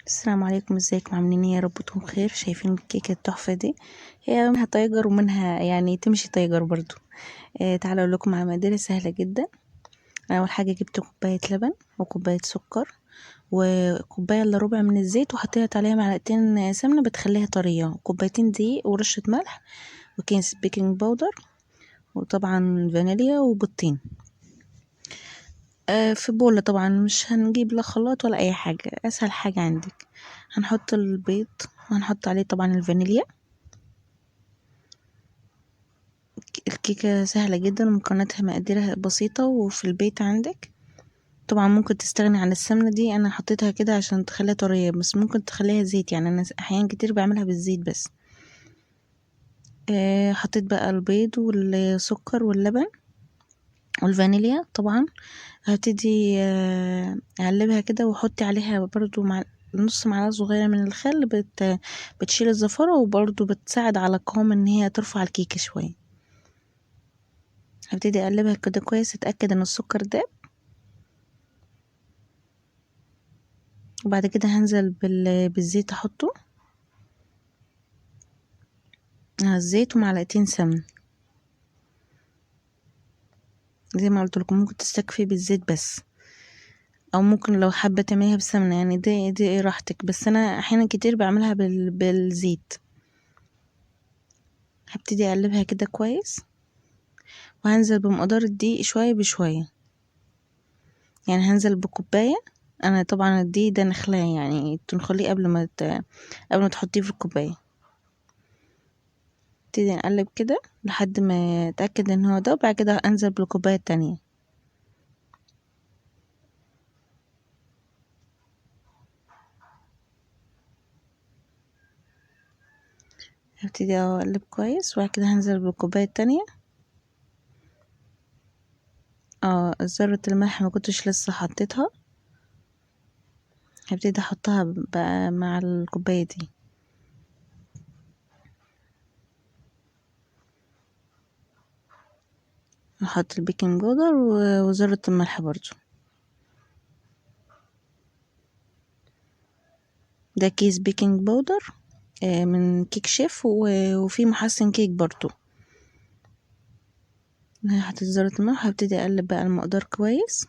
السلام عليكم، ازيكم عاملين ايه؟ يا رب تكونوا بخير. شايفين الكيكه التحفه دي؟ هي منها تايجر ومنها يعني تمشي تايجر برضو. تعالوا اقول لكم على مقادير سهله جدا. انا اول حاجه جبت كوبايه لبن وكوبايه سكر وكوبايه الا ربع من الزيت، وحطيت عليها معلقتين سمنه بتخليها طريه، وكوبايتين دقيق ورشه ملح وكيس بيكنج باودر، وطبعا فانيليا وبيضتين. في بولة طبعا، مش هنجيب لا خلاط ولا اي حاجة، اسهل حاجة عندك. هنحط البيض وهنحط عليه طبعا الفانيليا. الكيكة سهلة جدا ومكوناتها مقاديرها بسيطة وفي البيت عندك. طبعا ممكن تستغني عن السمنة دي، انا حطيتها كده عشان تخليها طرية، بس ممكن تخليها زيت، يعني انا احيانا كتير بعملها بالزيت بس. حطيت بقى البيض والسكر واللبن والفانيليا طبعا. هبتدي اقلبها كده، واحط عليها برضو مع نص معلقة صغيرة من الخل، بتشيل الزفرة وبرضو بتساعد على قوام ان هي ترفع الكيكة شوية. هبتدي اقلبها كده كويس، اتأكد ان السكر داب، وبعد كده هنزل بالزيت، احطه الزيت ومعلقتين سمن. زي ما قلت لكم ممكن تستكفي بالزيت بس، او ممكن لو حابة تعمليها بسمنة، يعني دي ايه راحتك، بس انا احيانا كتير بعملها بالزيت. هبتدي اقلبها كده كويس، وهنزل بمقدار الدقيق شوية بشوية، يعني هنزل بكوباية. انا طبعا الدقيق ده نخلاه، يعني تنخليه قبل ما تحطيه في الكوباية. ابتدي نقلب كده لحد ما اتأكد ان هو ده، وبعد كده انزل بالكوباية التانية. هبتدي اقلب كويس، وبعد كده هنزل بالكوباية التانية. ذرة الملح ما كنتش لسه حطيتها، هبتدي احطها بقى مع الكوباية دي. احط البيكنج باودر وذرة الملح برضو. ده كيس بيكنج باودر من كيك شيف، وفي محسن كيك برضو. هحط ذرة الملح، هبتدي اقلب بقى المقدار كويس.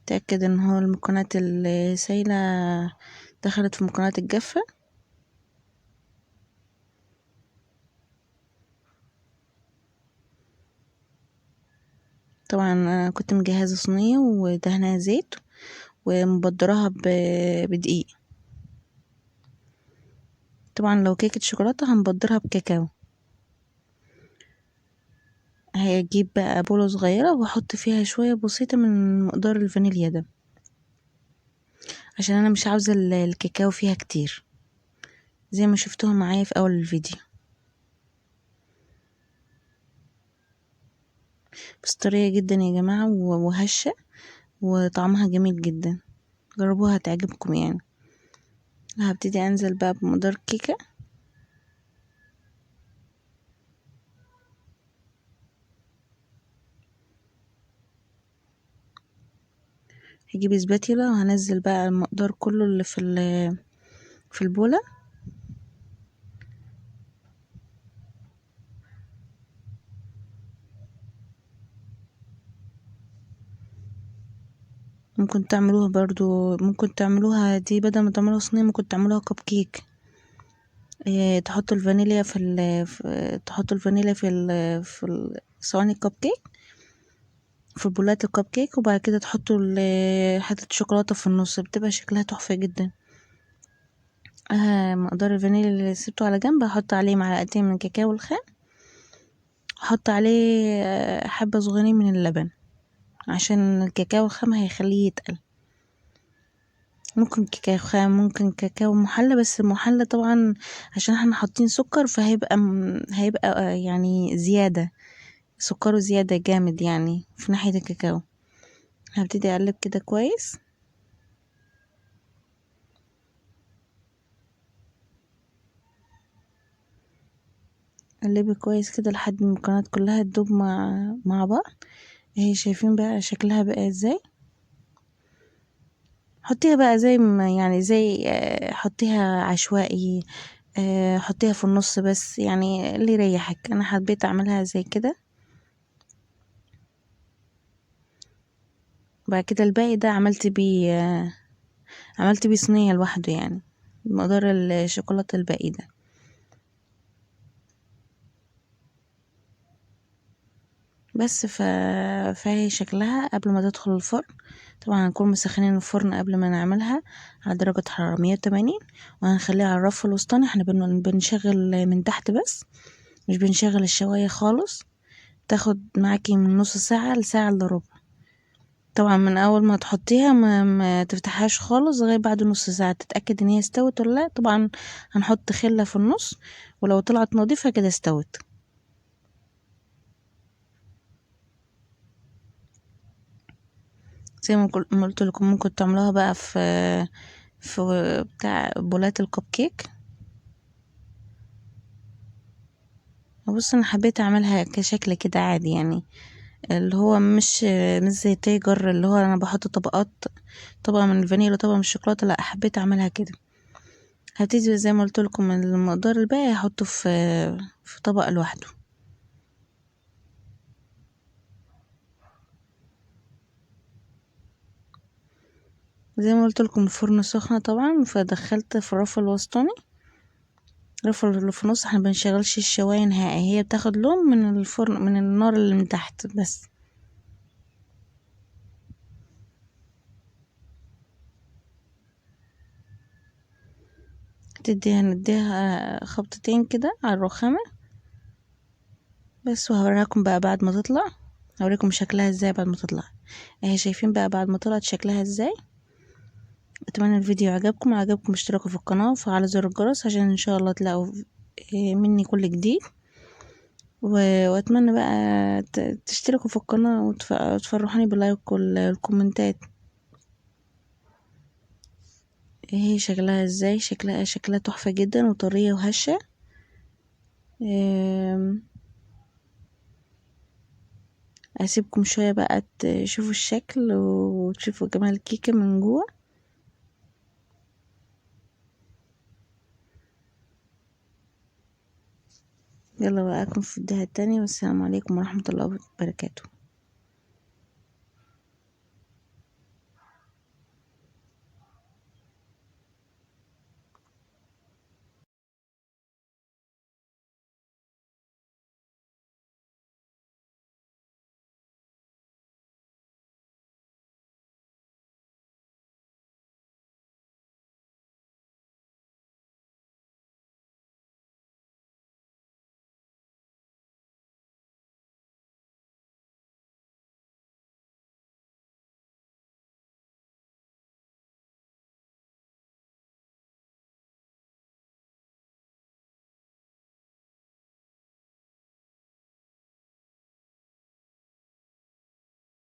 تأكد ان هو المكونات السايلة دخلت في المكونات الجافة. طبعا انا كنت مجهزة صينية ودهنها زيت ومبدراها بدقيق. طبعا لو كيكة شوكولاتة هنبدرها بكاكاو. هجيب بقى بولة صغيرة واحط فيها شوية بسيطة من مقدار الفانيليا ده، عشان انا مش عاوزة الكاكاو فيها كتير زي ما شفتوها معايا في اول الفيديو. بس طرية جدا يا جماعة وهشة، وطعمها جميل جدا، جربوها تعجبكم يعني. هبتدي انزل بقى بمقدار كيكة. هجيب سباتيولا وهنزل بقى المقدار كله اللي في البولة. ممكن تعملوها برضو، ممكن تعملوها دي بدل ما تعملوها صينية، ممكن تعملوها كب كيك. تحطوا الفانيليا تحطوا الفانيليا في صواني الكب كيك، في بولات الكب كيك، وبعد كده تحطوا حتة شوكولاتة في النص، بتبقى شكلها تحفة جدا. مقدار الفانيليا اللي سبته على جنب، هحط عليه معلقتين من كاكاو الخام، هحط عليه حبة صغيرين من اللبن، عشان الكاكاو الخام هيخليه يتقل. ممكن كاكاو خام، ممكن كاكاو محلى، بس المحلى طبعا عشان احنا حاطين سكر، هيبقى يعني زيادة، سكره زيادة جامد يعني في ناحية الكاكاو. هبتدي اقلب كده كويس. قلبي كويس كده لحد المكونات كلها تدوب مع بعض. اهي شايفين بقى شكلها بقى ازاي. حطيها بقى زي ما يعني زي حطيها عشوائي، حطيها في النص بس يعني اللي يريحك. انا حبيت اعملها زي كده. بعد كده الباقي ده عملت بيه صينية لوحده يعني، مقدار الشوكولاتة الباقي ده. بس فهي شكلها قبل ما تدخل الفرن. طبعا هنكون مسخنين الفرن قبل ما نعملها على درجة حرارة 180، وهنخليها على الرف الوسطاني. احنا بنشغل من تحت بس، مش بنشغل الشواية خالص. تاخد معاكي من نص ساعة لساعة الا ربع. طبعا من اول ما تحطيها ما تفتحهاش خالص غير بعد نص ساعة تتأكد ان هي استوت ولا لا. طبعا هنحط خلة في النص، ولو طلعت نضيفة كده استوت. زي ما قلت لكم ممكن تعملوها بقى في بتاع بولات الكب كيك. بص انا حبيت اعملها كشكل كده عادي يعني، اللي هو مش زي تيجر اللي هو انا بحط طبقات، طبقة من الفانيليا وطبقة من الشوكولاتة. لا حبيت اعملها كده. هبتدي زي ما قلت لكم المقدار الباقي هحطه في طبق لوحده. زي ما قلت لكم الفرن سخنة طبعا، فدخلت في الرف الوسطاني. الرف اللي في النص احنا بنشغلش الشواية نهائي، هي بتاخد لون من الفرن من النار اللي من تحت بس. نديها خبطتين كده على الرخامة بس. وهوريكم بقى بعد ما تطلع، هوريكم شكلها ازاي بعد ما تطلع. اهي شايفين بقى بعد ما طلعت شكلها ازاي. اتمنى الفيديو عجبكم اشتركوا في القناة وفعلوا زر الجرس عشان ان شاء الله تلاقوا مني كل جديد. واتمنى بقى تشتركوا في القناة وتفرحوني باللايك والكومنتات. اهي شكلها ازاي، شكلها تحفة جدا وطرية وهشة. اسيبكم شوية بقى تشوفوا الشكل وتشوفوا جمال الكيكة من جوه. يلا بقى اكون في الدهة التانية، والسلام عليكم ورحمة الله وبركاته.